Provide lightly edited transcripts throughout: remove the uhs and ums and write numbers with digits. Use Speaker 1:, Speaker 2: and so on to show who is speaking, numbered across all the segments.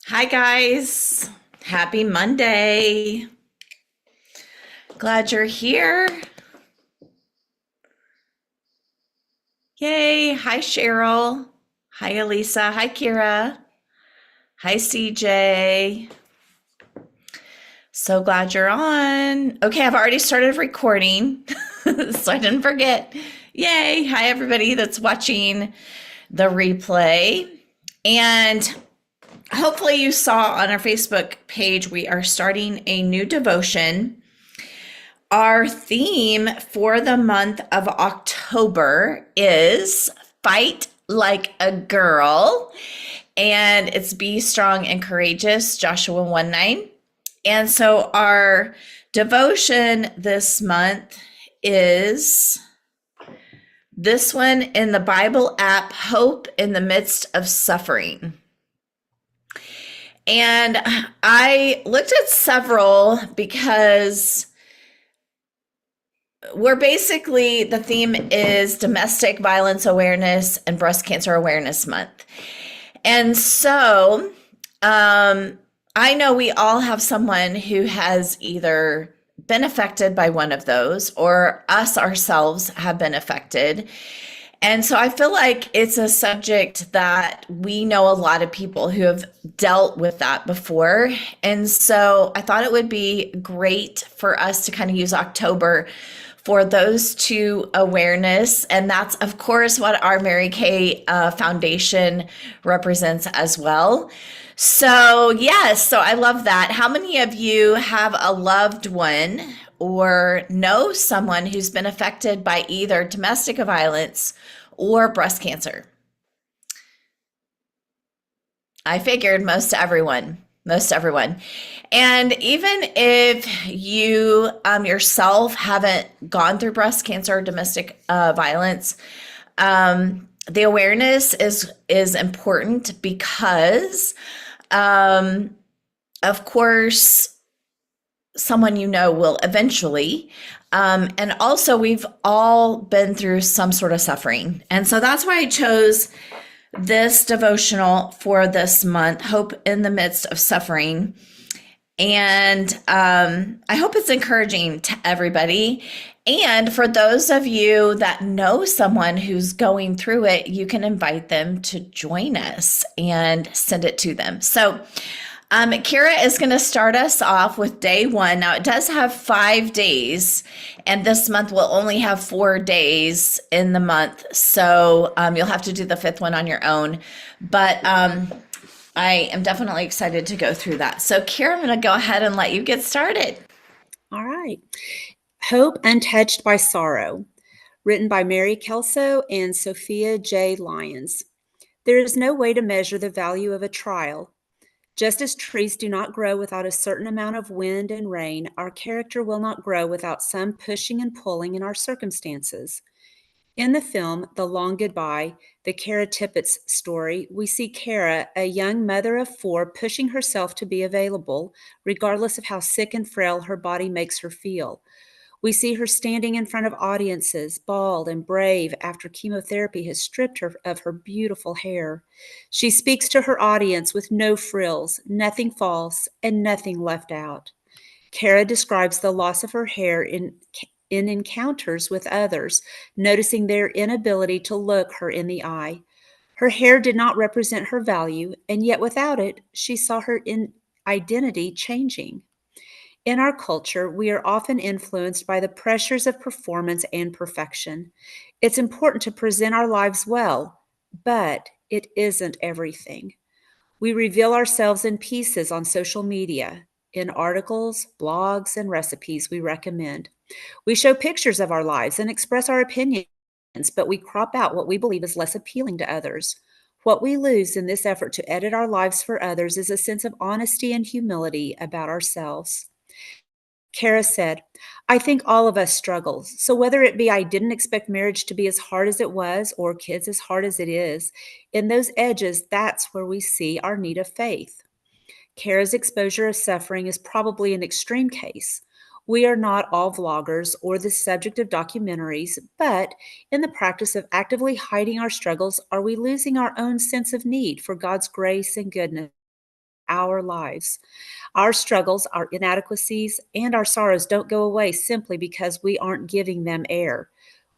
Speaker 1: Hi, guys. Happy Monday. Glad you're here. Yay. Hi, Cheryl. Hi, Elisa. Hi, Kira. Hi, CJ. So glad you're on. Okay, I've already started recording, so I didn't forget. Yay. Hi, everybody that's watching the replay. And hopefully, you saw on our Facebook page, we are starting a new devotion. Our theme for the month of October is Fight Like a Girl, and it's Be Strong and Courageous, Joshua 1:9. And so our devotion this month is this one in the Bible app, Hope in the Midst of Suffering. And I looked at several because the theme is Domestic Violence Awareness and Breast Cancer Awareness Month. And so I know we all have someone who has either been affected by one of those or us ourselves have been affected. And so I feel like it's a subject that we know a lot of people who have dealt with that before. And so I thought it would be great for us to kind of use October for those two awareness. And that's, of course, what our Mary Kay Foundation represents as well. So, yes, so I love that. How many of you have a loved one or know someone who's been affected by either domestic violence or breast cancer? I figured most everyone. And even if you yourself haven't gone through breast cancer or domestic violence, the awareness is important because, of course, someone you know will eventually. And also, we've all been through some sort of suffering. And so that's why I chose this devotional for this month, Hope in the Midst of Suffering. And I hope it's encouraging to everybody. And for those of you that know someone who's going through it, you can invite them to join us and send it to them. So Kira is going to start us off with day one. Now, it does have 5 days, and this month will only have 4 days in the month. So you'll have to do the fifth one on your own. But I am definitely excited to go through that. So, Kira, I'm going to go ahead and let you get started.
Speaker 2: All right. Hope Untouched by Sorrow, written by Mary Kelso and Sophia J. Lyons. There is no way to measure the value of a trial. Just as trees do not grow without a certain amount of wind and rain, our character will not grow without some pushing and pulling in our circumstances. In the film, The Long Goodbye, the Kara Tippett's story, we see Kara, a young mother of 4, pushing herself to be available, regardless of how sick and frail her body makes her feel. We see her standing in front of audiences, bald and brave after chemotherapy has stripped her of her beautiful hair. She speaks to her audience with no frills, nothing false, and nothing left out. Kara describes the loss of her hair in encounters with others, noticing their inability to look her in the eye. Her hair did not represent her value, and yet without it, she saw her identity changing. In our culture, we are often influenced by the pressures of performance and perfection. It's important to present our lives well, but it isn't everything. We reveal ourselves in pieces on social media, in articles, blogs, and recipes we recommend. We show pictures of our lives and express our opinions, but we crop out what we believe is less appealing to others. What we lose in this effort to edit our lives for others is a sense of honesty and humility about ourselves. Kara said, I think all of us struggle. So whether it be I didn't expect marriage to be as hard as it was or kids as hard as it is, in those edges, that's where we see our need of faith. Kara's exposure of suffering is probably an extreme case. We are not all vloggers or the subject of documentaries, but in the practice of actively hiding our struggles, are we losing our own sense of need for God's grace and goodness our lives. Our struggles, our inadequacies, and our sorrows don't go away simply because we aren't giving them air.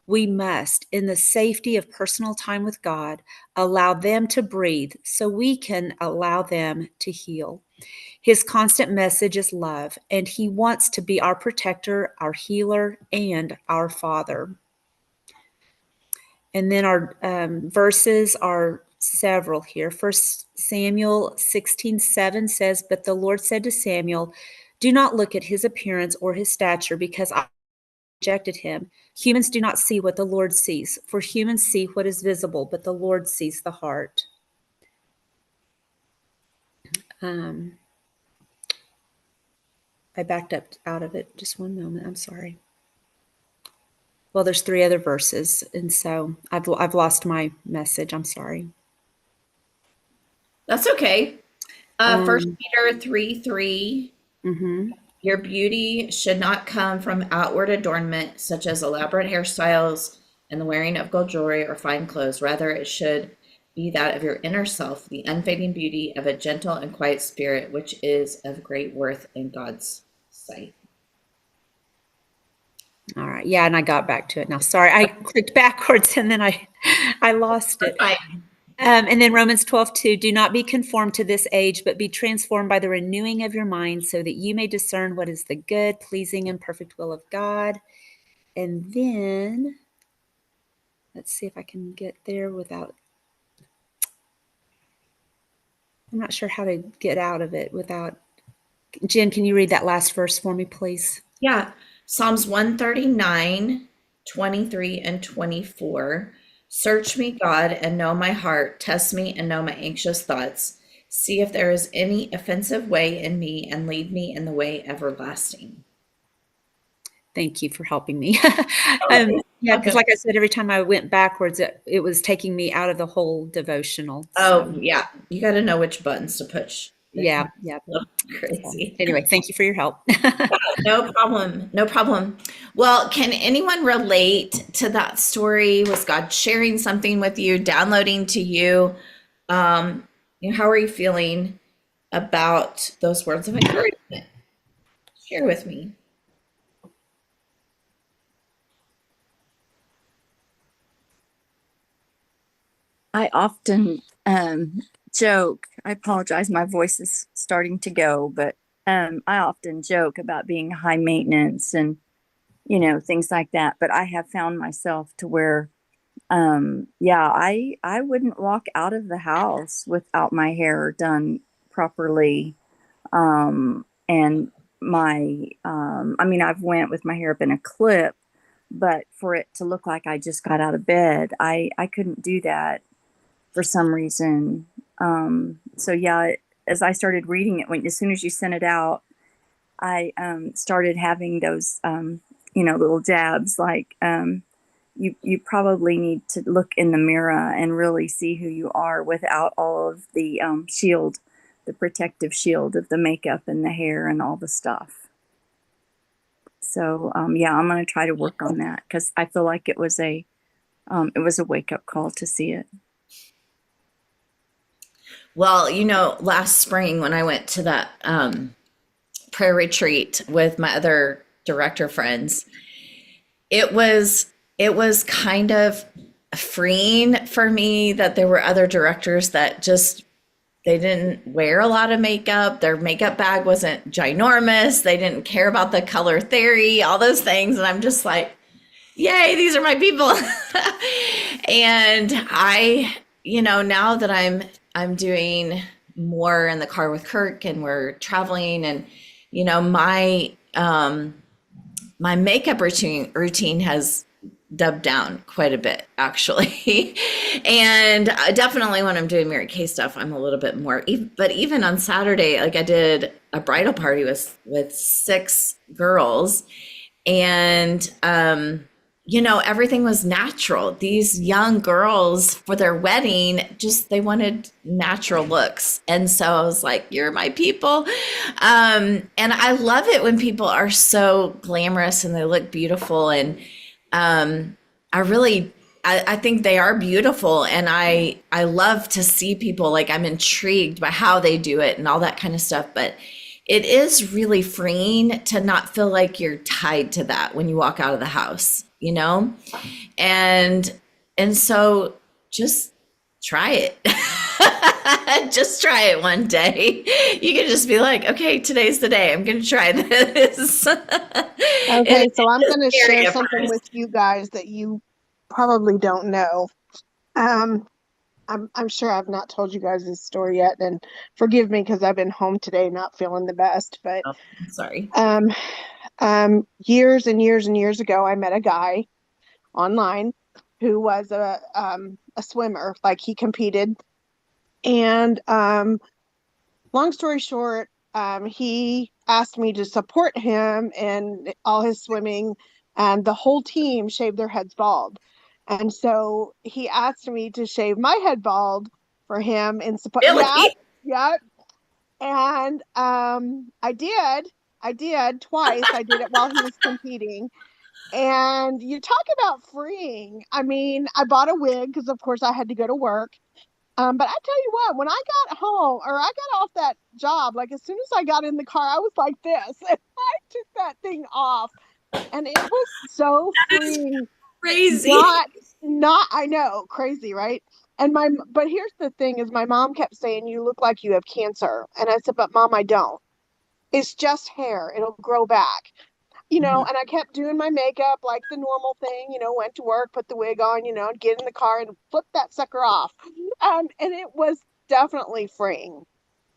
Speaker 2: We must, in the safety of personal time with God, allow them to breathe so we can allow them to heal. His constant message is love, and He wants to be our protector, our healer, and our Father. And then our verses are several here. First Samuel 16:7 says, "But the Lord said to Samuel, do not look at his appearance or his stature, because I rejected him. Humans do not see what the Lord sees, for humans see what is visible, but the Lord sees the heart." Um, I backed up out of it. Just one moment. I'm sorry. Well, there's three other verses, and so I've lost my message. I'm sorry.
Speaker 1: That's okay. First
Speaker 2: Um,
Speaker 1: Peter 3:3.
Speaker 2: mhm.
Speaker 1: Your beauty should not come from outward adornment, such as elaborate hairstyles and the wearing of gold jewelry or fine clothes. Rather, it should be that of your inner self, the unfading beauty of a gentle and quiet spirit, which is of great worth in God's sight.
Speaker 2: All right. Yeah, and I got back to it now. Sorry, I clicked backwards and then I lost it.
Speaker 1: Fine.
Speaker 2: And then Romans 12:2, do not be conformed to this age, but be transformed by the renewing of your mind so that you may discern what is the good, pleasing, and perfect will of God. And then let's see if I can get there without, I'm not sure how to get out of it without, Jen, can you read that last verse for me, please?
Speaker 1: Yeah. Psalms 139, 23, and 24. Search me, God, and know my heart. Test me and know my anxious thoughts. See if there is any offensive way in me and lead me in the way everlasting.
Speaker 2: Thank you for helping me.
Speaker 1: Oh,
Speaker 2: Yeah, because
Speaker 1: welcome.
Speaker 2: like I said, every time I went backwards, it was taking me out of the whole devotional.
Speaker 1: Oh,
Speaker 2: So
Speaker 1: yeah. You got to know which buttons to push. It can
Speaker 2: yeah,
Speaker 1: be
Speaker 2: yeah.
Speaker 1: a little
Speaker 2: So
Speaker 1: crazy.
Speaker 2: anyway, thank you for your help.
Speaker 1: No problem. No problem. Well, can anyone relate to that story? Was God sharing something with you, downloading to you? Um, how are you feeling about those words of encouragement? Share with me.
Speaker 3: I often joke. I apologize, my voice is starting to go, but I often joke about being high maintenance and, things like that. But I have found myself to where, yeah, I wouldn't walk out of the house without my hair done properly. And I mean, I've went with my hair up in a clip, but for it to look like I just got out of bed, I couldn't do that for some reason. So yeah, as I started reading it, as soon as you sent it out, I started having those, little jabs like, you probably need to look in the mirror and really see who you are without all of the shield, the protective shield of the makeup and the hair and all the stuff. So yeah, I'm going to try to work on that because I feel like it was a wake up call to see it.
Speaker 1: Well, last spring when I went to that prayer retreat with my other director friends, it was kind of freeing for me that there were other directors that just they didn't wear a lot of makeup. Their makeup bag wasn't ginormous. They didn't care about the color theory, all those things. And I'm just like, yay, these are my people. And now that I'm doing more in the car with Kirk and we're traveling and my makeup routine has dubbed down quite a bit actually. And definitely when I'm doing Mary Kay stuff, I'm a little bit more, but even on Saturday, like I did a bridal party with 6 girls and everything was natural. These young girls for their wedding, just they wanted natural looks. And so I was like, you're my people. And I love it when people are so glamorous and they look beautiful. And I really I think they are beautiful, and I love to see people, like I'm intrigued by how they do it and all that kind of stuff. But it is really freeing to not feel like you're tied to that when you walk out of the house, you know? And so just try it. Just try it one day. You can just be like, okay, today's the day. I'm going to try this.
Speaker 4: Okay, so I'm
Speaker 1: It's
Speaker 4: going to
Speaker 1: scary
Speaker 4: share
Speaker 1: at
Speaker 4: something
Speaker 1: first.
Speaker 4: with you guys that you probably don't know. Um, I'm sure I've not told you guys this story yet, and forgive me because I've been home today not feeling the best. But
Speaker 1: Oh, I'm sorry.
Speaker 4: um, years and years and years ago, I met a guy online who was a swimmer, like he competed, and long story short, he asked me to support him in all his swimming, and the whole team shaved their heads bald. And so he asked me to shave my head bald for him in support. Yeah,
Speaker 1: Really?
Speaker 4: yeah. And I did. I did twice. I did it while he was competing. And you talk about freeing. I mean, I bought a wig because, of course, I had to go to work. But I tell you what, when I got home or I got off that job, like as soon as I got in the car, I was like this. And I took that thing off, and it was so
Speaker 1: That is
Speaker 4: freeing.
Speaker 1: crazy.
Speaker 4: Not, I know, crazy, right? But here's the thing: is my mom kept saying, "You look like you have cancer," and I said, "But mom, I don't. It's just hair. It'll grow back."
Speaker 1: Mhm.
Speaker 4: And I kept doing my makeup like the normal thing, went to work, put the wig on, get in the car and flip that sucker off. And it was definitely freeing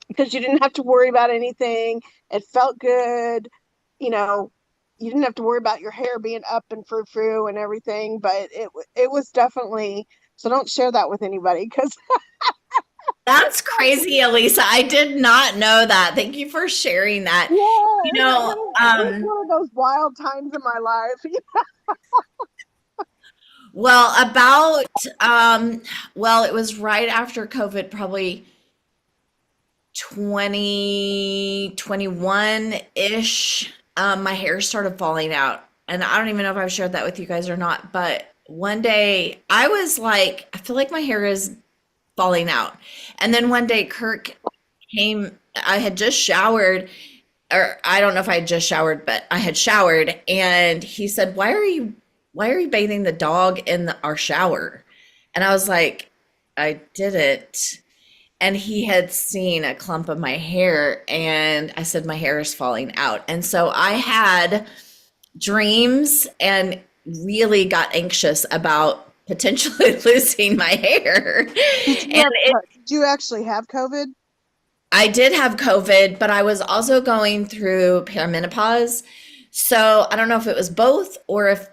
Speaker 4: because you didn't have to worry about anything. It felt good. You know, you didn't have to worry about your hair being up and frou-frou and everything, but it was definitely, so don't share that with anybody because
Speaker 1: That's crazy, Elisa. I did not know that. Thank you for sharing that.
Speaker 4: yeah,
Speaker 1: You know,
Speaker 4: it was one of those wild times in my life.
Speaker 1: well, well, it was right after COVID, probably 2021-ish. My hair started falling out. And I don't even know if I've shared that with you guys or not, but one day I was like, I feel like my hair is falling out. And then one day Kirk came, I had just showered, or I don't know if I had just showered, but I had showered, and he said, why are you bathing the dog in our shower? And I was like, I didn't. And he had seen a clump of my hair, and I said, my hair is falling out. And so I had dreams and really got anxious about potentially losing my hair. And
Speaker 4: Did you actually have COVID?
Speaker 1: I did have COVID, but I was also going through perimenopause. So I don't know if it was both or if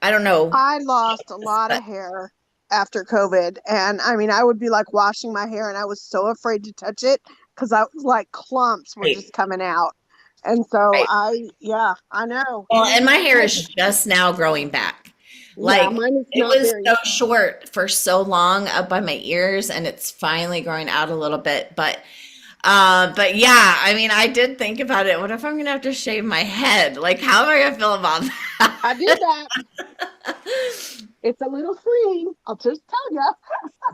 Speaker 1: I don't know.
Speaker 4: I lost a lot of
Speaker 1: But
Speaker 4: hair after COVID. And I mean, I would be like washing my hair and I was so afraid to touch it because I was like clumps were
Speaker 1: right,
Speaker 4: just coming out. And so
Speaker 1: right.
Speaker 4: yeah, I know.
Speaker 1: Well, and my hair is just now growing back.
Speaker 4: Yeah,
Speaker 1: Like
Speaker 4: mine is
Speaker 1: it
Speaker 4: not
Speaker 1: was
Speaker 4: very.
Speaker 1: so short for so long up by my ears, and it's finally growing out a little bit. But yeah, I mean, I did think about it. What if I'm gonna have to shave my head? Like, how am I gonna feel about
Speaker 4: I did that.
Speaker 1: that?
Speaker 4: It's a little freeing. I'll just tell you.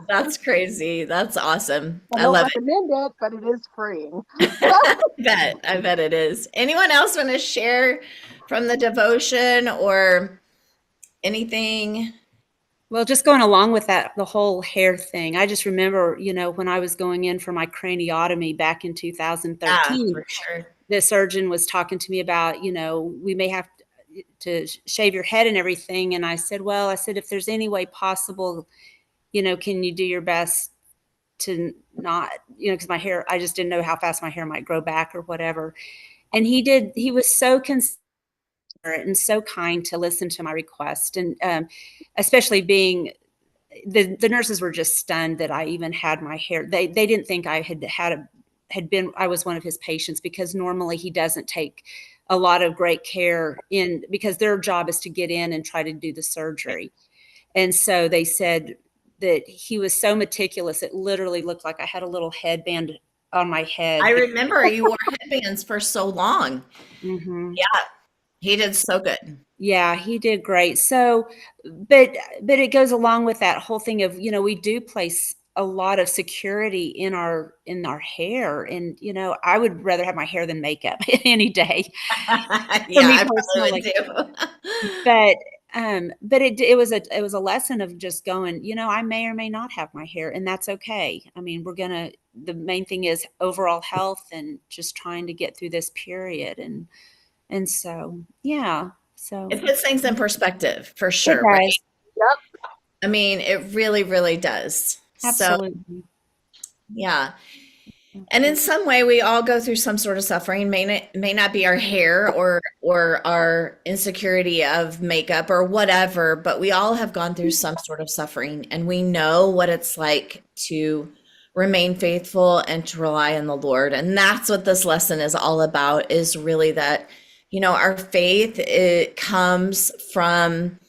Speaker 1: That's crazy. That's awesome.
Speaker 4: I
Speaker 1: I
Speaker 4: don't
Speaker 1: love
Speaker 4: recommend it, but it is freeing.
Speaker 1: bet. I bet it is. Anyone else want to share from the devotion or anything?
Speaker 2: Well, just going along with that, the whole hair thing, I just remember, when I was going in for my craniotomy back in
Speaker 1: Yeah,
Speaker 2: 2013,
Speaker 1: for sure.
Speaker 2: the surgeon was talking to me about, we may have to shave your head and everything. And I said, well, if there's any way possible, can you do your best to not, because my hair, I just didn't know how fast my hair might grow back or whatever. And he was so considerate and so kind to listen to my request. And especially being, the nurses were just stunned that I even had my hair. They didn't think I I was one of his patients, because normally he doesn't take a lot of great care in, because their job is to get in and try to do the surgery. And so they said that he was so meticulous, it literally looked like I had a little headband on my
Speaker 1: I
Speaker 2: head.
Speaker 1: remember you wore headbands for so long.
Speaker 2: Mhm.
Speaker 1: Yeah. He did so good.
Speaker 2: Yeah, he did great. So, but it goes along with that whole thing of, we do place a lot of security in our hair, and I would rather have my hair than makeup any day for
Speaker 1: Yeah,
Speaker 2: me
Speaker 1: I probably would
Speaker 2: personally.
Speaker 1: too.
Speaker 2: But it was a lesson of just going, I may or may not have my hair, and that's okay. I mean, the main thing is overall health and just trying to get through this period, and so yeah, so
Speaker 1: It puts things in perspective for
Speaker 2: it
Speaker 1: sure, right?
Speaker 2: does.
Speaker 4: Yep.
Speaker 1: I mean, it really, really does. So,
Speaker 2: Absolutely.
Speaker 1: yeah. And in some way, we all go through some sort of suffering. May not be our hair or our insecurity of makeup or whatever, but we all have gone through some sort of suffering, and we know what it's like to remain faithful and to rely on the Lord. And that's what this lesson is all about, is really that, our faith, it comes from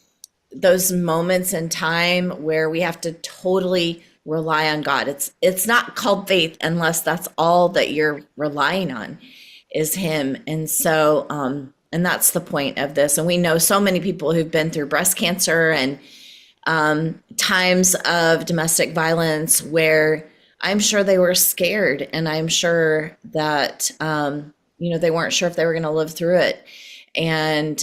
Speaker 1: those moments in time where we have to totally rely on God. It's not called faith unless that's all that you're relying on is him. And so and that's the point of this. And we know so many people who've been through breast cancer and times of domestic violence where I'm sure they were scared, and I'm sure that they weren't sure if they were going to live through it. And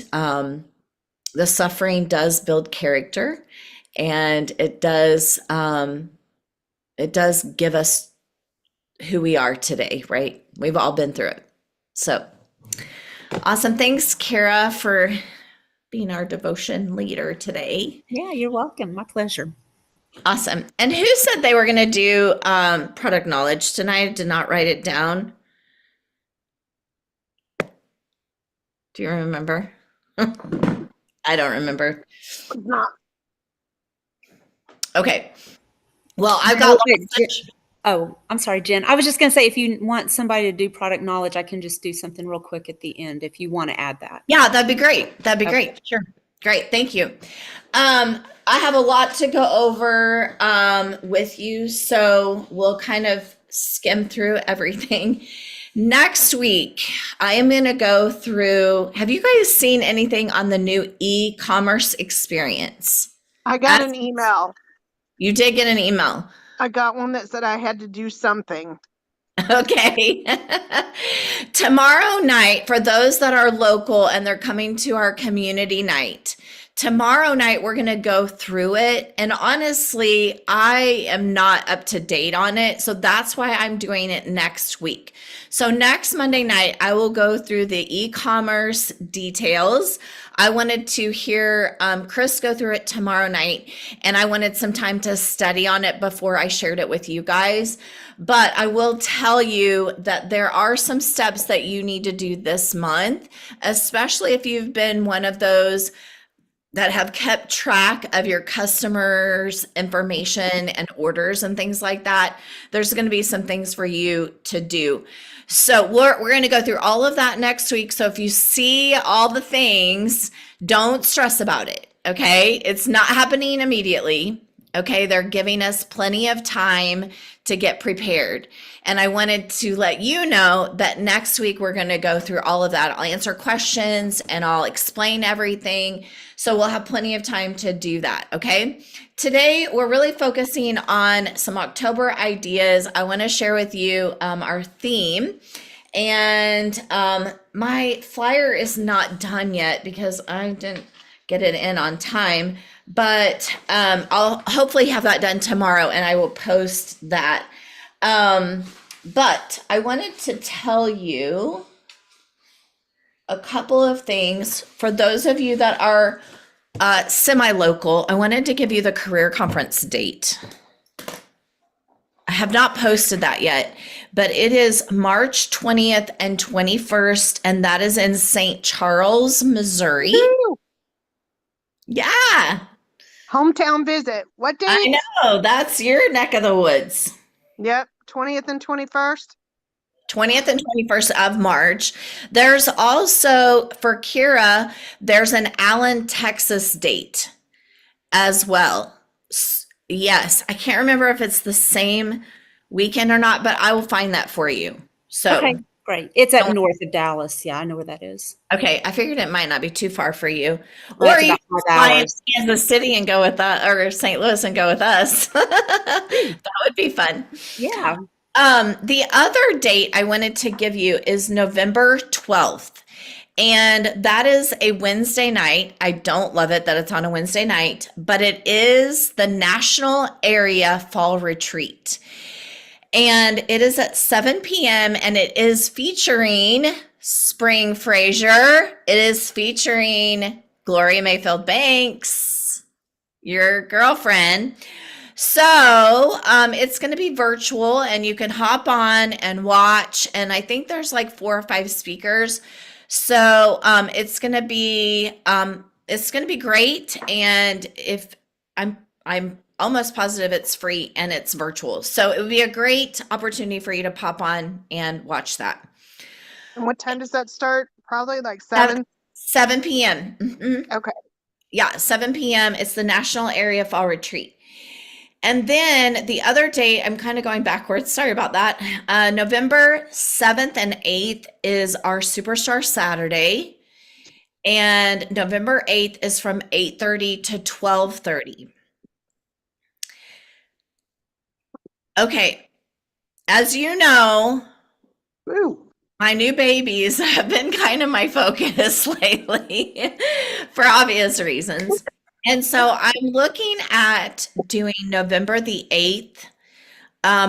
Speaker 1: the suffering does build character, and it does give us who we are today, right? We've all been through it. So awesome. Thanks, Kara, for being our devotion leader today.
Speaker 2: Yeah, you're welcome. My pleasure.
Speaker 1: Awesome. And who said they were going to do product knowledge tonight? I did not write it down. Do you remember? I don't remember.
Speaker 4: Not.
Speaker 1: Okay. Well, I've
Speaker 2: No,
Speaker 1: got
Speaker 2: Oh, I'm sorry, Jen. I was just going to say, if you want somebody to do product knowledge, I can just do something real quick at the end if you want to add that.
Speaker 1: Yeah, that'd be great. That'd be
Speaker 2: Okay.
Speaker 1: great. Sure. Great. Thank you. I have a lot to go over with you, so we'll kind of skim through everything. Next week, I am going to go through. Have you guys seen anything on the new e-commerce experience?
Speaker 4: I got an email.
Speaker 1: You did get an email.
Speaker 4: I got one that said I had to do something.
Speaker 1: Okay. Tomorrow night, for those that are local and they're coming to our community night, tomorrow night we're going to go through it. And honestly, I am not up to date on it. So that's why I'm doing it next week. So next Monday night, I will go through the e-commerce details. I wanted to hear Chris go through it tomorrow night, and I wanted some time to study on it before I shared it with you guys. But I will tell you that there are some steps that you need to do this month, especially if you've been one of those that have kept track of your customers' information and orders and things like that. There's going to be some things for you to do. So we're going to go through all of that next week. So if you see all the things, don't stress about it. Okay. It's not happening immediately. Okay. They're giving us plenty of time to get prepared. And I wanted to let you know that next week we're going to go through all of that. I'll answer questions and I'll explain everything. So we'll have plenty of time to do that. Okay. Today, we're really focusing on some October ideas. I want to share with you our theme. And my flyer is not done yet because I didn't get it in on time. But I'll hopefully have that done tomorrow and I will post that. But I wanted to tell you a couple of things for those of you that are semi-local. I wanted to give you the career conference date. I have not posted that yet, but it is March 20th and 21st, and that is in St. Charles, Missouri.
Speaker 4: Woo!
Speaker 1: Yeah,
Speaker 4: Hometown visit. What date?
Speaker 1: I know. That's your neck of the woods.
Speaker 4: Yep. 20th and 21st.
Speaker 1: 20th and 21st of March. There's also, for Kira, there's an Allen, Texas date as well. Yes, I can't remember if it's the same weekend or not, but I will find that for you. So
Speaker 2: Okay, Great. It's up north of Dallas. Yeah, I know where that is.
Speaker 1: Okay, I figured it might not be too far for you.
Speaker 2: Well,
Speaker 1: Or
Speaker 2: it's
Speaker 1: you
Speaker 2: about
Speaker 1: can
Speaker 2: 5
Speaker 1: fly into
Speaker 2: hours.
Speaker 1: Kansas City and go with us, or St. Louis and go with us. That would be fun.
Speaker 2: Yeah.
Speaker 1: The other date I wanted to give you is November 12th. And that is a Wednesday night. I don't love it that it's on a Wednesday night, but it is the National Area Fall Retreat. And it is at 7 p.m. and it is featuring Spring Frazier. It is featuring Gloria Mayfield Banks, your girlfriend. So it's going to be virtual and you can hop on and watch. And I think there's like 4 or 5 speakers. So it's going to be great. And if I'm almost positive it's free and it's virtual. So it would be a great opportunity for you to pop on and watch that.
Speaker 4: And what time does that start? Probably like 7?
Speaker 1: 7 p.m. Mhm.
Speaker 4: Okay.
Speaker 1: Yeah, 7 p.m. It's the National Area Fall Retreat. And then the other date, I'm kind of going backwards. Sorry about that. November 7th and 8th is our Superstar Saturday. And November 8th is from 8:30 to 12:30. Okay. As you know,
Speaker 4: Ooh.
Speaker 1: my new babies have been kind of my focus lately for obvious reasons. And so I'm looking at doing November the 8th,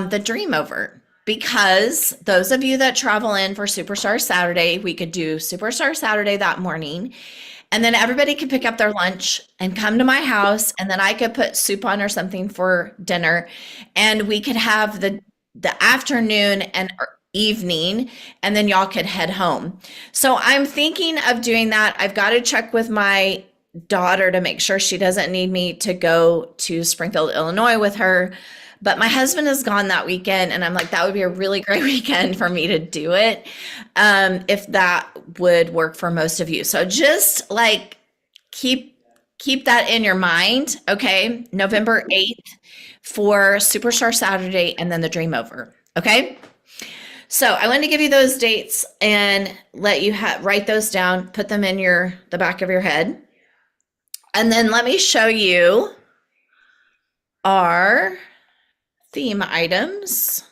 Speaker 1: the Dream Over, because those of you that travel in for Superstar Saturday, we could do Superstar Saturday that morning. And then everybody could pick up their lunch and come to my house, and then I could put soup on or something for dinner, and we could have the afternoon and evening, and then y'all could head home. So I'm thinking of doing that. I've got to check with my daughter to make sure she doesn't need me to go to Springfield, Illinois with her. But my husband is gone that weekend, and I'm like, that would be a really great weekend for me to do it, if that would work for most of you. So just like keep that in your mind, okay? November 8th for Superstar Saturday, and then the Dream Over, okay? So I want to give you those dates and let you write those down, put them in the back of your head. And then let me show you our theme items.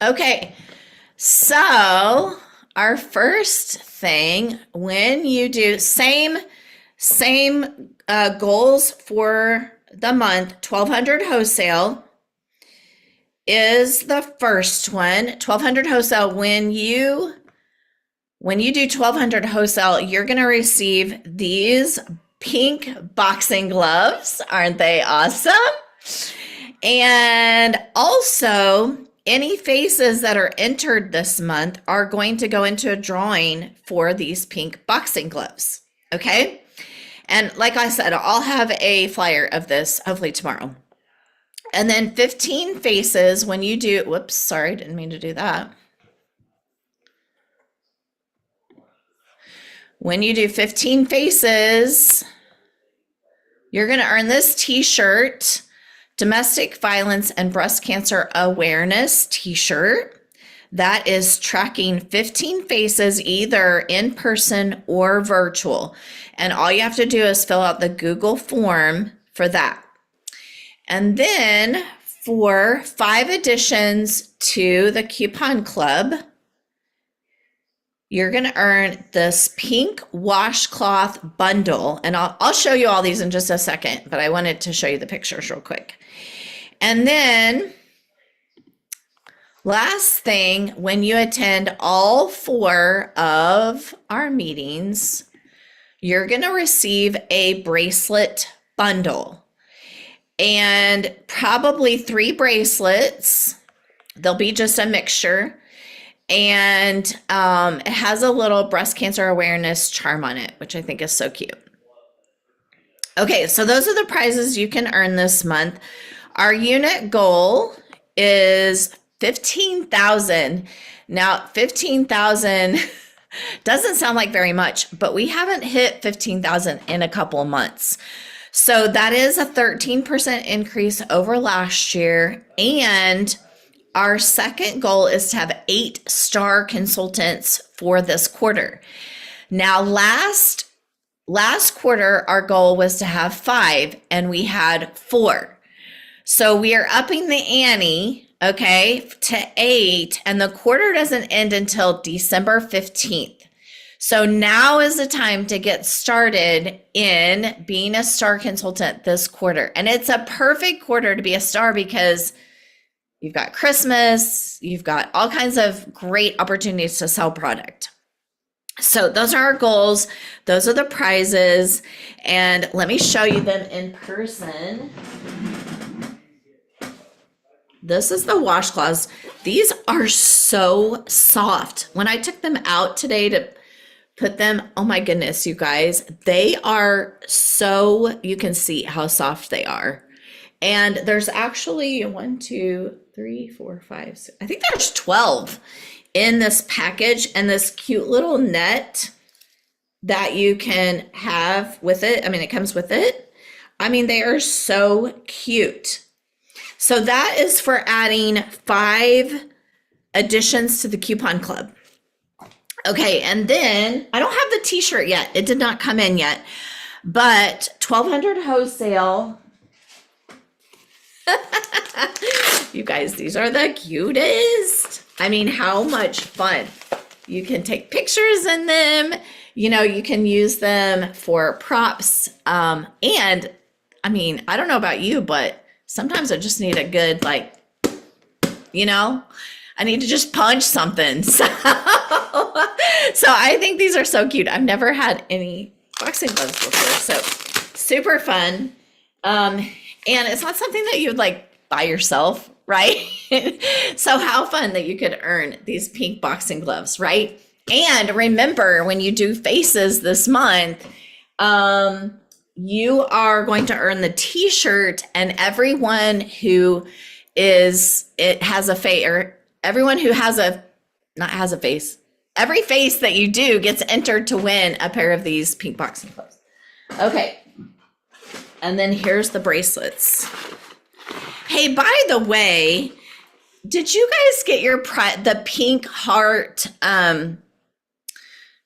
Speaker 1: Okay, so our first thing, when you do same goals for the month, 1,200 wholesale is the first one. 1,200 wholesale, when you do 1,200 wholesale, you're going to receive these pink boxing gloves. Aren't they awesome? And also, any faces that are entered this month are going to go into a drawing for these pink boxing gloves. Okay? And like I said, I'll have a flyer of this hopefully tomorrow. And then 15 faces when you do, whoops, sorry, didn't mean to do that. When you do 15 faces, you're going to earn this t-shirt, Domestic Violence and Breast Cancer Awareness t-shirt. That is tracking 15 faces, either in person or virtual. And all you have to do is fill out the Google form for that. And then for 5 additions to the coupon club, you're going to earn this pink washcloth bundle. And I'll show you all these in just a second, but I wanted to show you the pictures real quick. And then last thing, when you attend all 4 of our meetings, you're going to receive a bracelet bundle. And probably 3 bracelets. They'll be just a mixture. And it has a little breast cancer awareness charm on it, which I think is so cute. Okay, so those are the prizes you can earn this month. Our unit goal is 15,000. Now, 15,000 doesn't sound like very much, but we haven't hit 15,000 in a couple of months. So that is a 13% increase over last year. And our second goal is to have 8-star consultants for this quarter. Now, last quarter, our goal was to have 5, and we had 4. So we are upping the ante, okay, to 8, and the quarter doesn't end until December 15th. So now is the time to get started in being a star consultant this quarter. And it's a perfect quarter to be a star because you've got Christmas, you've got all kinds of great opportunities to sell product. So those are our goals. Those are the prizes. And let me show you them in person. This is the washcloths. These are so soft. When I took them out today to put them, oh my goodness, you guys, they are so, you can see how soft they are. And there's actually 1, 2, 3, 4, 5, 6, I think there's 12 in this package, and this cute little net that you can have with it. I mean, it comes with it. I mean, they are so cute. So that is for adding 5 additions to the coupon club. Okay, and then I don't have the t-shirt yet. It did not come in yet, but 1,200 wholesale. You guys, these are the cutest. I mean, how much fun. You can take pictures in them. You know, you can use them for props. And I mean, I don't know about you, but sometimes I just need a good, like, you know, I need to just punch something. So I think these are so cute. I've never had any boxing gloves before, so super fun. And it's not something that you would like buy yourself, right? So how fun that you could earn these pink boxing gloves, right? And remember, when you do faces this month, you are going to earn the t-shirt, and everyone who has a face, or everyone who has a, not has a face, every face that you do gets entered to win a pair of these pink boxing gloves. Okay. And then here's the bracelets. Hey, by the way, did you guys get your the pink heart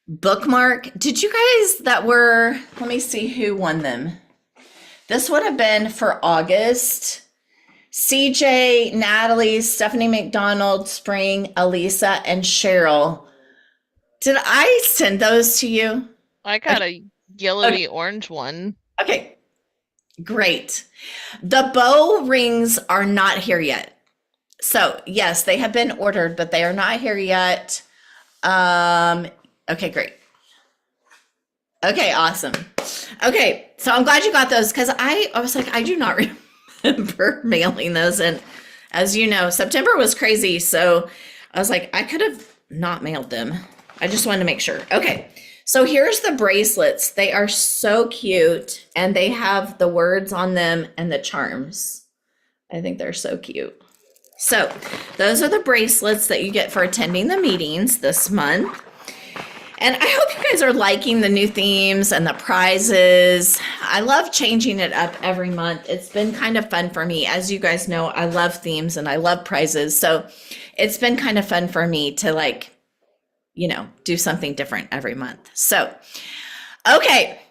Speaker 1: bookmark? Did you guys that were, let me see who won them. This would have been for August. CJ, Natalie, Stephanie McDonald, Spring, Elisa, and Cheryl. Did I send those to you?
Speaker 5: I got a yellowy orange one.
Speaker 1: Okay, great. The bow rings are not here yet. So yes, they have been ordered, but they are not here yet. Okay, great. Okay, awesome. Okay, so I'm glad you got those, because I was like, I do not remember mailing those. And as you know, September was crazy. So I was like, I could have not mailed them. I just wanted to make sure. Okay, so here's the bracelets. They are so cute, and they have the words on them and the charms. I think they're so cute. So those are the bracelets that you get for attending the meetings this month. And I hope you guys are liking the new themes and the prizes. I love changing it up every month. It's been kind of fun for me. As you guys know, I love themes and I love prizes. So it's been kind of fun for me to, like, you know, do something different every month. So, okay.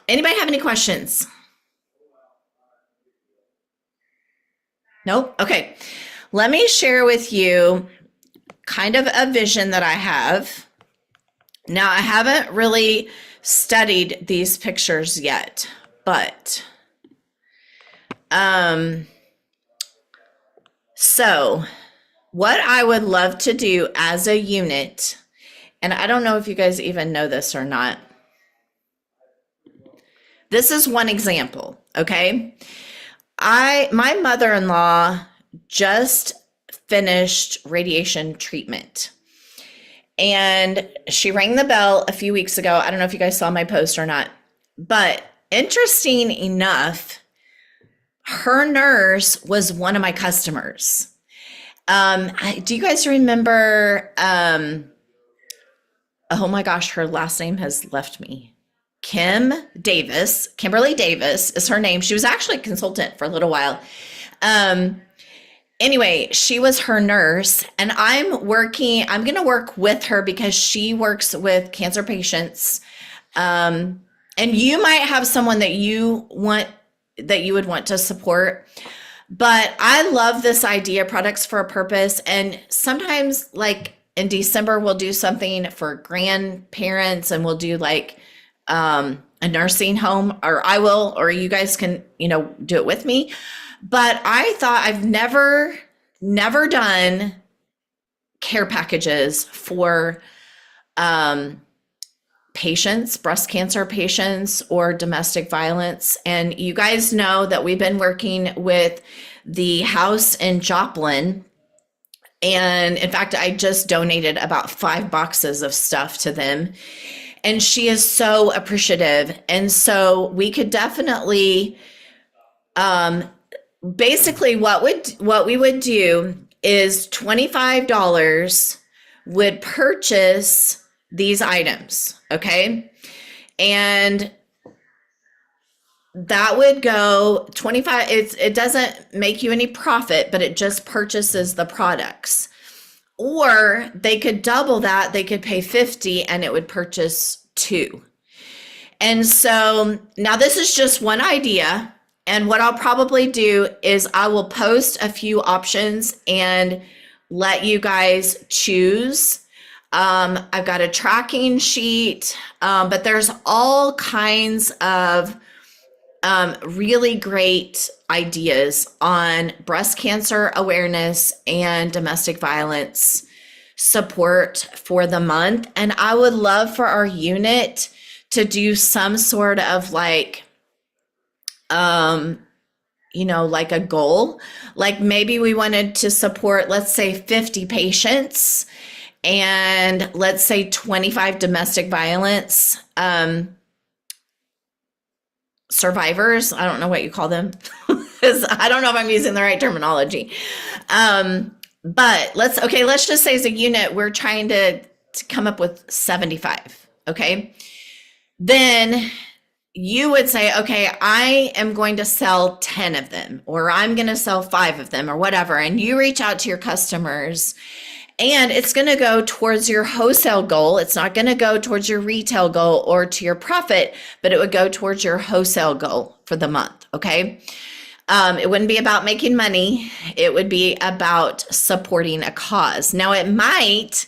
Speaker 1: Anybody have any questions? Nope. Okay. Let me share with you kind of a vision that I have. Now, I haven't really studied these pictures yet, but so what I would love to do as a unit, and I don't know if you guys even know this or not. This is one example, okay? My mother-in-law just finished radiation treatment. And she rang the bell a few weeks ago. I don't know if you guys saw my post or not, but interesting enough, her nurse was one of my customers. Do you guys remember, oh my gosh, her last name has left me. Kimberly Davis is her name. She was actually a consultant for a little while. Anyway, she was her nurse, and I'm going to work with her because she works with cancer patients. And you might have someone that you would want to support. But I love this idea, products for a purpose. And sometimes, like in December, we'll do something for grandparents, and we'll do like a nursing home, or I will, or you guys can, do it with me. But I thought I've never done care packages for patients, breast cancer patients, or domestic violence. And you guys know that we've been working with the house in Joplin. And in fact, I just donated about 5 boxes of stuff to them. And she is so appreciative. And so we could definitely, basically what we would do is $25 would purchase these items, okay? And that would go 25. It doesn't make you any profit, but it just purchases the products. Or they could double that. They could pay 50 and it would purchase 2. And so now this is just one idea. And what I'll probably do is I will post a few options and let you guys choose. I've got a tracking sheet, but there's all kinds of really great ideas on breast cancer awareness and domestic violence support for the month. And I would love for our unit to do some sort of like, like a goal. Like maybe we wanted to support, let's say 50 patients and let's say 25 domestic violence survivors. I don't know what you call them. I don't know if I'm using the right terminology. But let's just say as a unit, we're trying to come up with 75. Okay. Then you would say, okay, I am going to sell 10 of them, or I'm going to sell 5 of them, or whatever. And you reach out to your customers, and it's going to go towards your wholesale goal. It's not going to go towards your retail goal or to your profit, but it would go towards your wholesale goal for the month. Okay. It wouldn't be about making money. It would be about supporting a cause. Now, it might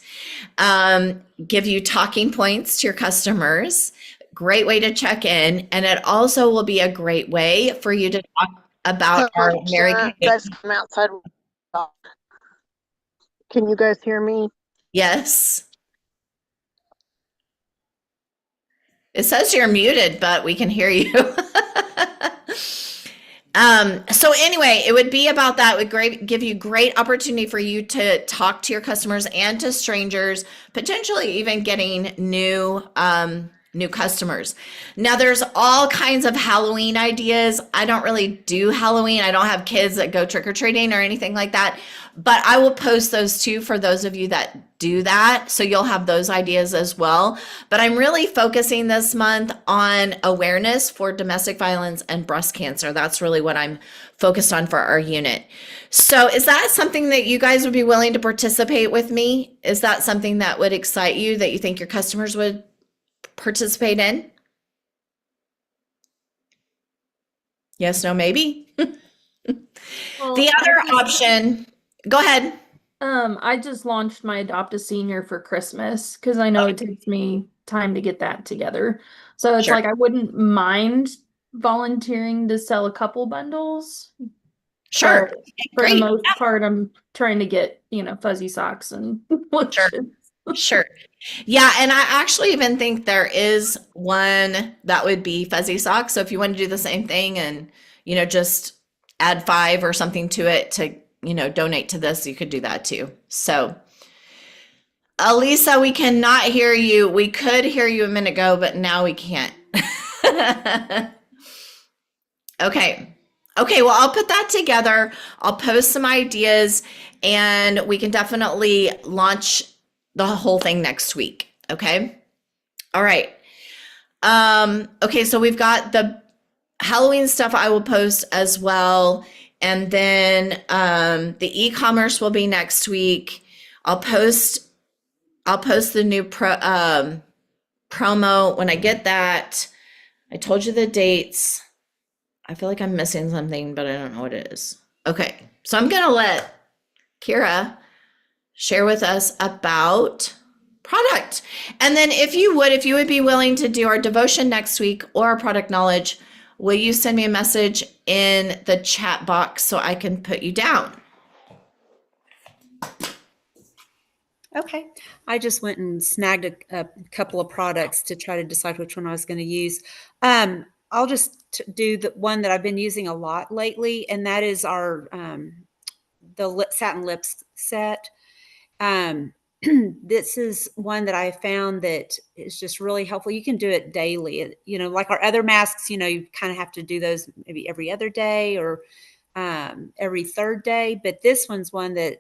Speaker 1: give you talking points to your customers. Great way to check in. And it also will be a great way for you to talk about our Mary Kay.
Speaker 4: Guys, come outside. Can you guys hear me?
Speaker 1: Yes. It says you're muted, but we can hear you. So anyway, it would be about that. It would give you great opportunity for you to talk to your customers and to strangers, potentially even getting new customers. Now there's all kinds of Halloween ideas. I don't really do Halloween. I don't have kids that go trick-or-treating or anything like that, but I will post those too for those of you that do that. So you'll have those ideas as well. But I'm really focusing this month on awareness for domestic violence and breast cancer. That's really what I'm focused on for our unit. So is that something that you guys would be willing to participate with me? Is that something that would excite you, that you think your customers would participate in? Yes, no, maybe.
Speaker 6: Well,
Speaker 1: The other option, go ahead.
Speaker 6: I just launched my Adopt a Senior for Christmas because I know it takes me time to get that together. So it's
Speaker 1: Sure.
Speaker 6: like I wouldn't mind volunteering to sell a couple bundles.
Speaker 1: Sure.
Speaker 6: But for the
Speaker 1: Great.
Speaker 6: most part, I'm trying to get, fuzzy socks and lotions.
Speaker 1: Sure. Yeah. And I actually even think there is one that would be fuzzy socks. So if you want to do the same thing and, just add 5 or something to it to, donate to this, you could do that too. So Elisa, we cannot hear you. We could hear you a minute ago, but now we can't. Okay. Well, I'll put that together. I'll post some ideas and we can definitely launch the whole thing next week. Okay. All right. Okay, so we've got the Halloween stuff I will post as well. And then the e-commerce will be next week. I'll post the new promo when I get that. I told you the dates. I feel like I'm missing something, but I don't know what it is. Okay, so I'm gonna let Kira share with us about product. And then if you would be willing to do our devotion next week or our product knowledge, will you send me a message in the chat box so I can put you down?
Speaker 2: Okay. I just went and snagged a couple of products to try to decide which one I was going to use. I'll just do the one that I've been using a lot lately, and that is our satin lips set. This is one that I found that is just really helpful. You can do it daily. Like our other masks, you kind of have to do those maybe every other day or every third day. But this one's one that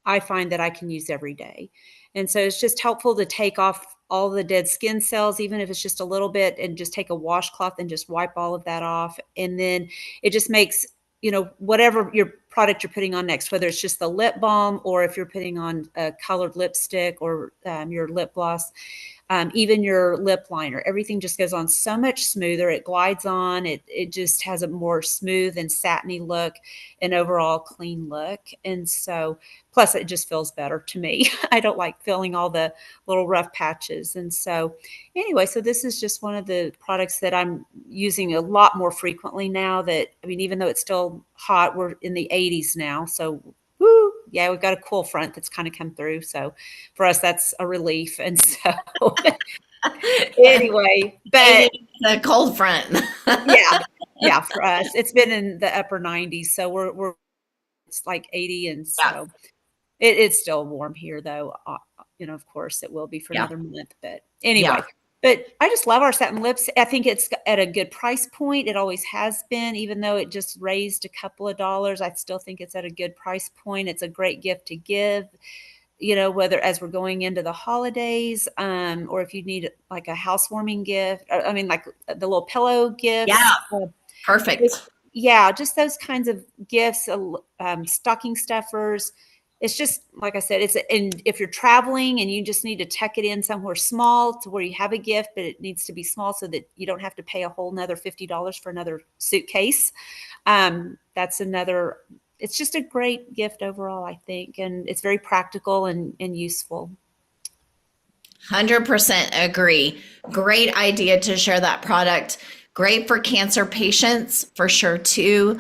Speaker 2: I find that I can use every day. And so it's just helpful to take off all the dead skin cells, even if it's just a little bit, and just take a washcloth and just wipe all of that off. And then it just makes, whatever your product you're putting on next, whether it's just the lip balm or if you're putting on a colored lipstick or your lip gloss, even your lip liner, everything just goes on so much smoother. It glides on. It just has a more smooth and satiny look, and overall clean look. And so, plus it just feels better to me. I don't like feeling all the little rough patches. And so anyway, so this is just one of the products that I'm using a lot more frequently now that, even though it's still hot, we're in the 80s now. So woo, yeah, we've got a cool front that's kind of come through. So for us, that's a relief. And so anyway, but
Speaker 1: the cold front.
Speaker 2: yeah, for us, it's been in the upper 90s. So we're it's like 80. And so it's still warm here though. Of course it will be for another month, but anyway. But I just love our satin lips. I think it's at a good price point. It always has been, even though it just raised a couple of dollars. I still think it's at a good price point. It's a great gift to give, whether as we're going into the holidays, or if you need like a housewarming gift, like the little pillow gifts.
Speaker 1: Yeah, perfect.
Speaker 2: Just those kinds of gifts, stocking stuffers. It's just, like I said, and if you're traveling and you just need to tuck it in somewhere small to where you have a gift, but it needs to be small so that you don't have to pay a whole nother $50 for another suitcase. That's it's just a great gift overall, I think. And it's very practical and useful.
Speaker 1: 100% agree. Great idea to share that product. Great for cancer patients for sure too.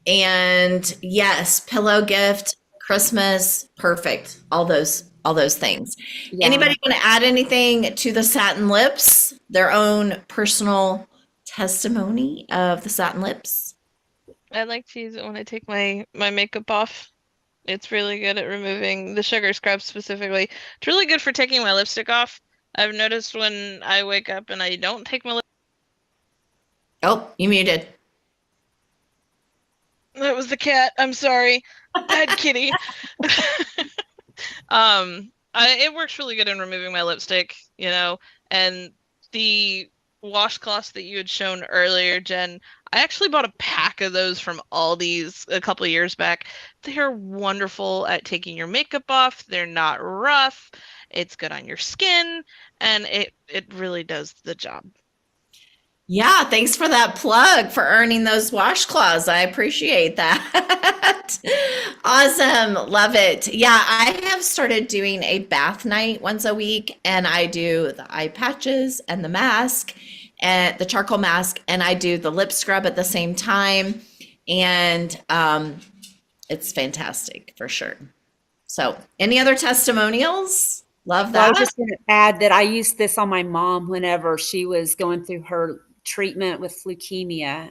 Speaker 1: And yes, pillow gift, Christmas, perfect. All those things. Yeah. Anybody want to add anything to the satin lips? Their own personal testimony of the satin lips?
Speaker 5: I like to use it when I take my makeup off. It's really good at removing the sugar scrub specifically. It's really good for taking my lipstick off. I've noticed when I wake up and I don't take my
Speaker 1: Oh, you muted.
Speaker 5: That was the cat. I'm sorry. Bad kitty. It works really good in removing my lipstick, and the washcloths that you had shown earlier, Jen, I actually bought a pack of those from Aldi's a couple of years back. They're wonderful at taking your makeup off. They're not rough. It's good on your skin, and it really does the job.
Speaker 1: Yeah, thanks for that plug for earning those washcloths. I appreciate that. Awesome. Love it. Yeah, I have started doing a bath night once a week, and I do the eye patches and the mask and the charcoal mask, and I do the lip scrub at the same time. And it's fantastic for sure. So, any other testimonials? Love that.
Speaker 2: Well, I was just going to add that I used this on my mom whenever she was going through her treatment with leukemia.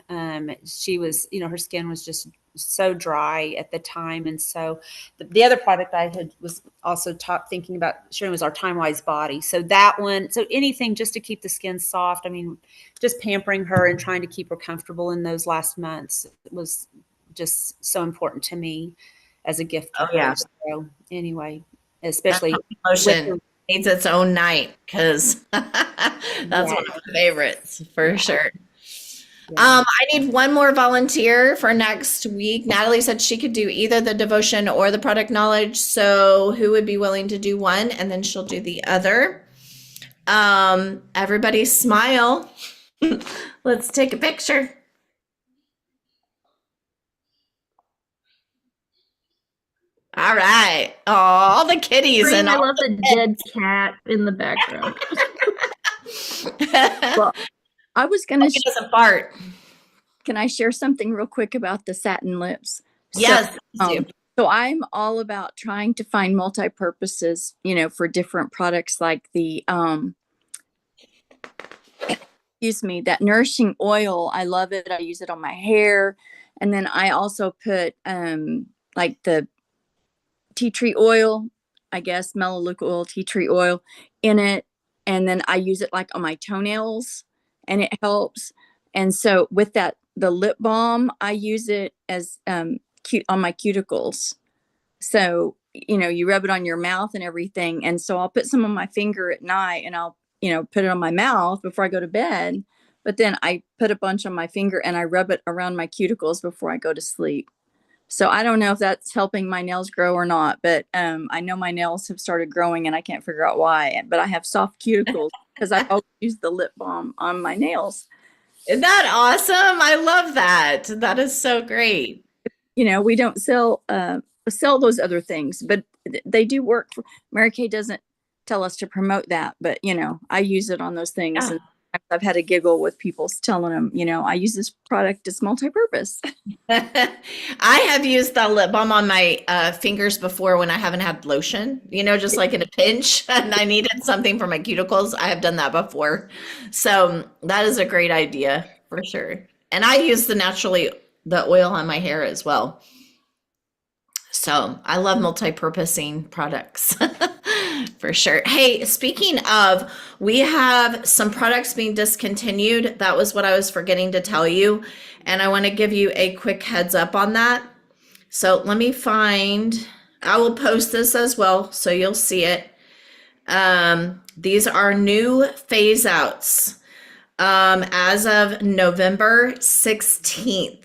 Speaker 2: She was, her skin was just so dry at the time. And so the other product I was also thinking about sharing was our Time Wise body. So that one, so anything just to keep the skin soft. Just pampering her and trying to keep her comfortable in those last months was just so important to me as a gift.
Speaker 1: Oh, yeah.
Speaker 2: So anyway, especially
Speaker 1: needs its own night because that's one of my favorites for sure.
Speaker 3: Yeah.
Speaker 1: I need one more volunteer for next week. Natalie said she could do either the devotion or the product knowledge. So who would be willing to do one and then she'll do the other? Everybody smile. Let's take a picture. All right. Oh, all the kitties
Speaker 6: Green,
Speaker 1: and
Speaker 6: I
Speaker 1: all
Speaker 6: love the dead cat in the background.
Speaker 3: Well, I was going
Speaker 1: he
Speaker 3: to,
Speaker 1: doesn't fart.
Speaker 3: can I share something real quick about the satin lips?
Speaker 1: Yes,
Speaker 3: So,
Speaker 1: please do.
Speaker 3: so I'm all about trying to find multi-purposes, for different products like the, excuse me, that nourishing oil. I love it. I use it on my hair. And then I also put, like the tea tree oil, I guess, melaleuca oil, tea tree oil in it. And then I use it like on my toenails and it helps. And so with that, the lip balm, I use it as cute on my cuticles. So, you rub it on your mouth and everything. And so I'll put some on my finger at night and I'll, put it on my mouth before I go to bed. But then I put a bunch on my finger and I rub it around my cuticles before I go to sleep. So I don't know if that's helping my nails grow or not, but I know my nails have started growing and I can't figure out why. But I have soft cuticles because I always use the lip balm on my nails.
Speaker 1: Isn't that awesome? I love that. That is so great.
Speaker 3: We don't sell those other things, but they do work. Mary Kay doesn't tell us to promote that, but I use it on those things.
Speaker 1: Yeah.
Speaker 3: And I've had a giggle with people telling them, I use this product. It's multi-purpose.
Speaker 1: I have used the lip balm on my fingers before when I haven't had lotion, just like in a pinch and I needed something for my cuticles. I have done that before. So that is a great idea for sure. And I use the oil on my hair as well. So I love multi-purposing products for sure. Hey, speaking of, we have some products being discontinued. That was what I was forgetting to tell you. And I want to give you a quick heads up on that. So let me I will post this as well so you'll see it. These are new phase outs as of November 16th.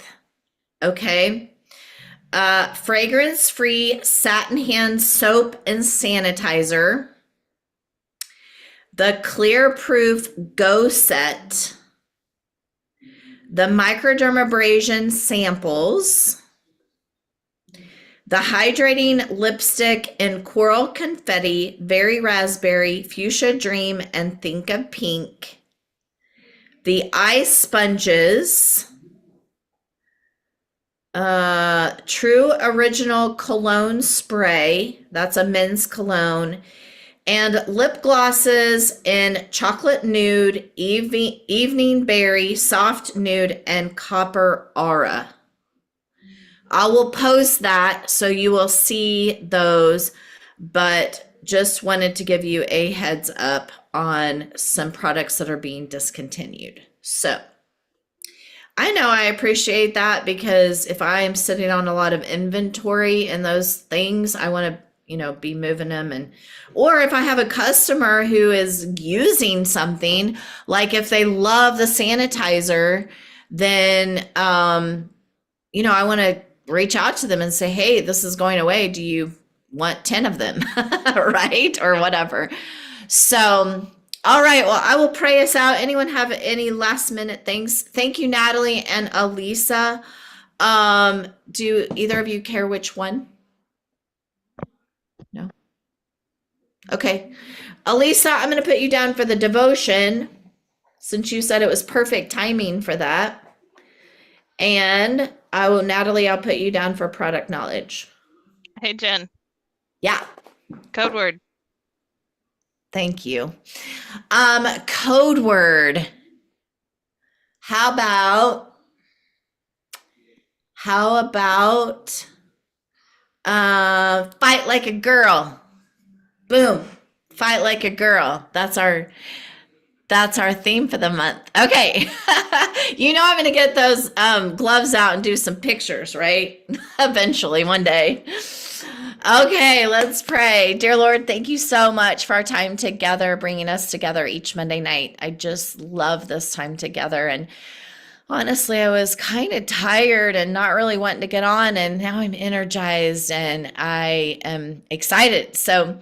Speaker 1: Okay. Fragrance-free satin hand soap and sanitizer, the Clear Proof Go Set, the microdermabrasion samples, the hydrating lipstick in Coral Confetti, Very Raspberry, Fuchsia Dream, and Think of Pink, the eye sponges, True Original Cologne Spray, that's a men's cologne, and lip glosses in Chocolate Nude, Evening Berry, Soft Nude, and Copper Aura. I will post that so you will see those, but just wanted to give you a heads up on some products that are being discontinued. So I know I appreciate that because if I am sitting on a lot of inventory and those things, I want to, be moving them or if I have a customer who is using something, like if they love the sanitizer, then, I want to reach out to them and say, hey, this is going away. Do you want 10 of them? Right? Or whatever. So all right, well, I will pray us out. Anyone have any last minute things? Thank you, Natalie and Elisa. Do either of you care which one? No? Okay. Elisa, I'm going to put you down for the devotion since you said it was perfect timing for that. And Natalie, I'll put you down for product knowledge.
Speaker 5: Hey, Jen,
Speaker 1: Yeah.
Speaker 5: code word.
Speaker 1: Thank you. Code word. How about fight like a girl? Boom. Fight like a girl. That's our theme for the month. Okay. I'm going to get those gloves out and do some pictures, right? Eventually one day. Okay, let's pray. Dear Lord, thank you so much for our time together, bringing us together each Monday night. I just love this time together. And honestly, I was kind of tired and not really wanting to get on, and now I'm energized and I am excited. So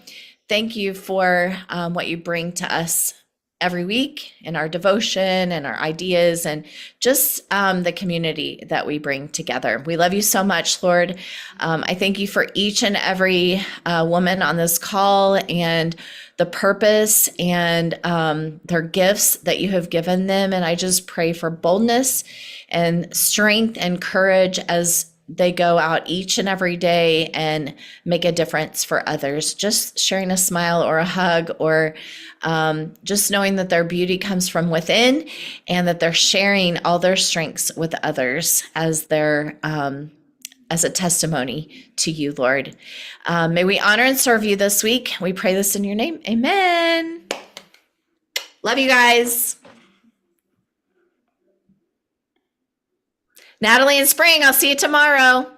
Speaker 1: thank you for what you bring to us every week in our devotion and our ideas and just the community that we bring together. We love you so much, Lord. I thank you for each and every woman on this call and the purpose and their gifts that you have given them. And I just pray for boldness and strength and courage as they go out each and every day and make a difference for others. Just sharing a smile or a hug or just knowing that their beauty comes from within and that they're sharing all their strengths with others as their as a testimony to you, Lord. May we honor and serve you this week. We pray this in your name. Amen. Love you guys. Natalie and Spring, I'll see you tomorrow.